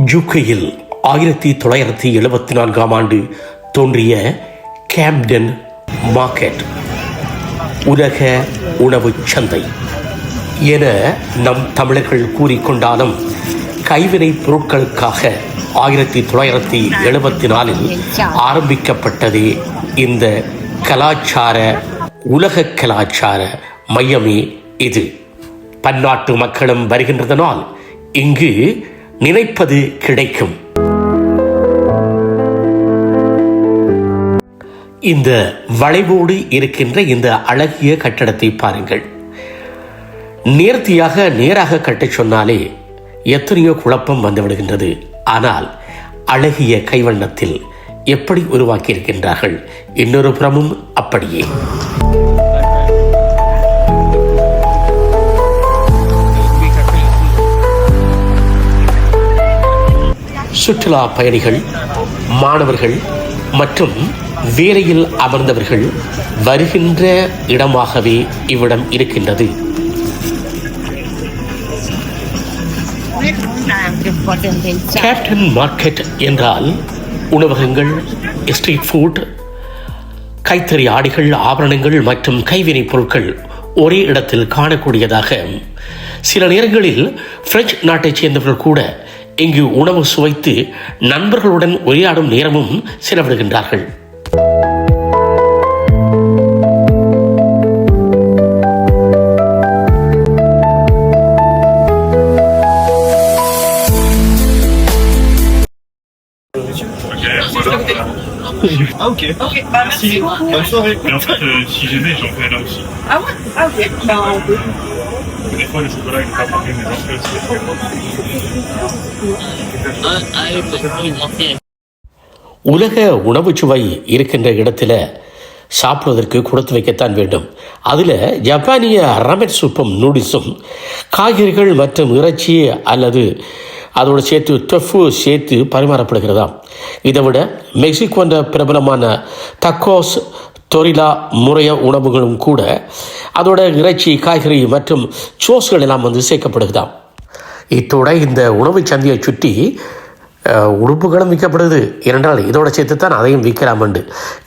யூகேயில் 1974 தோன்றிய Camden market உலக உணவு சந்தை என நம் தமிழர்கள் கூறிக்கொண்டாலும் கைவினைப் பொருட்களுக்காக 1974 ஆரம்பிக்கப்பட்டதே இந்த உலக கலாச்சார மையமே இது. பன்னாட்டு மக்களும் வருகின்றதனால் இங்கு நினைப்பது கிடைக்கும். இந்த வளைவோடு இருக்கின்ற இந்த அழகிய கட்டடத்தை பாருங்கள். நேராக கட்டச் சொன்னாலே எத்தனையோ குழப்பம் வந்துவிடுகின்றது. ஆனால் அழகிய கைவண்ணத்தில் எப்படி உருவாக்கி இருக்கின்றார்கள். இன்னொரு புறமும் அப்படியே. சுற்றுலா பயணிகள், மாணவர்கள் மற்றும் வேலையில் அமர்ந்தவர்கள் வருகின்ற இடமாகவே இவ்விடம் இருக்கின்றது. கேப்டன் மார்க்கெட் என்றால் உணவகங்கள், ஸ்ட்ரீட் ஃபுட், கைத்தறி ஆடைகள், ஆபரணங்கள் மற்றும் கைவினைப் பொருட்கள் ஒரே இடத்தில் காணக்கூடியதாக. சில நேரங்களில் பிரெஞ்சு நாட்டைச் சேர்ந்தவர்கள் கூட இங்கு உணவு சுவைத்து நண்பர்களுடன் உரையாடும் நேரமும் செலவிடுகின்றார்கள். Ok, merci. Bonne soirée. Mais en fait, si jamais, j'en fais là aussi. Ah ouais? Ah ok. Ben, on peut. Des fois, le chocolat, il n'est pas parfait, mais j'en fais aussi. உலக உணவு சுவை இருக்கின்ற இடத்துல சாப்பிடுவதற்கு கொடுத்து வைக்கத்தான் வேண்டும். அதில் ஜப்பானிய ரமென் சூப்பும் நூடில்ஸும் காய்கறிகள் மற்றும் இறைச்சி அல்லது அதோடு சேர்த்து டொஃபு சேர்த்து பரிமாறப்படுகிறதாம். இதை விட மெக்சிகோ என்ற பிரபலமான தக்கோஸ், தொரிலா முறைய உணவுகளும் கூட அதோட இறைச்சி, காய்கறி மற்றும் சோஸ்கள் எல்லாம் சேர்க்கப்படுகிறதாம். இத்தோட இந்த உணவு சந்தையை சுற்றி உடுப்புகளும் விற்கப்படுது. ஏனென்றால் இதோட சேர்த்து தான் அதையும் விற்கலாம் உண்டு.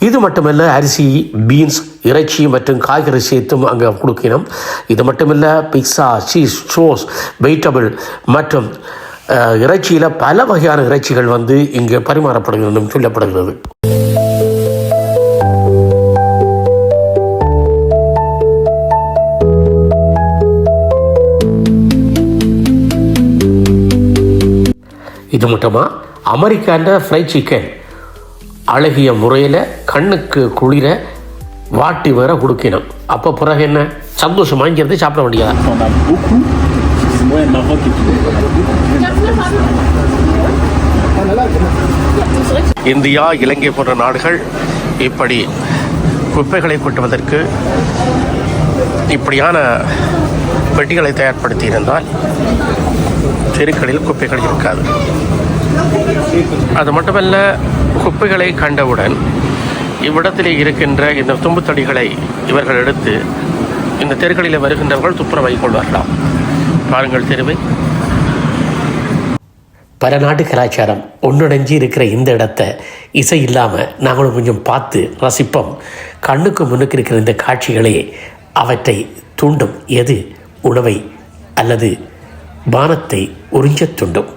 இது மட்டுமல்ல, அரிசி, பீன்ஸ், இறைச்சி மற்றும் காய்கறி சேர்த்தும் அங்கே கொடுக்கணும். இது மட்டுமல்ல, பிட்சா, சீஸ், சோஸ், வெஜிடபிள் மற்றும் இறைச்சியில் பல வகையான இறைச்சிகள் இங்கே பரிமாறப்படுகிறது சொல்லப்படுகிறது. இது மட்டுமா, அமெரிக்காண்ட ஃப்ரைட் சிக்கன் அழகிய முறையில் கண்ணுக்கு குளிர வாட்டி வேற கொடுக்கணும். அப்போ பிறகு என்ன சந்தோஷம் வாங்கிறது சாப்பிட வேண்டியதா. இந்தியா, இலங்கை போன்ற நாடுகள் இப்படி குப்பைகளை கொட்டுவதற்கு இப்படியான பெட்டிகளை தயார்படுத்தி இருந்தால் தெருக்களில் குப்பைகள் இருக்காது. அது மட்டுமல்ல, குப்பைகளை கண்டவுடன் இவ்விடத்திலே இருக்கின்ற இந்த தும்புத்தடிகளை இவர்கள் எடுத்து இந்த தெருக்களில் வருகின்றவர்கள் துப்புரவை கொள்வார்களாம். பாருங்கள் தெருவை. பல நாட்டு கலாச்சாரம் ஒன்றிணைஞ்சி இருக்கிற இந்த இடத்த இசை இல்லாமல் நாங்களும் கொஞ்சம் பார்த்து ரசிப்போம். கண்ணுக்கு முன்னுக்கு இருக்கிற இந்த காட்சிகளே அவற்றை தூண்டும். எது உணவை அல்லது பானத்தை உறிஞ்சத் தூண்டும்.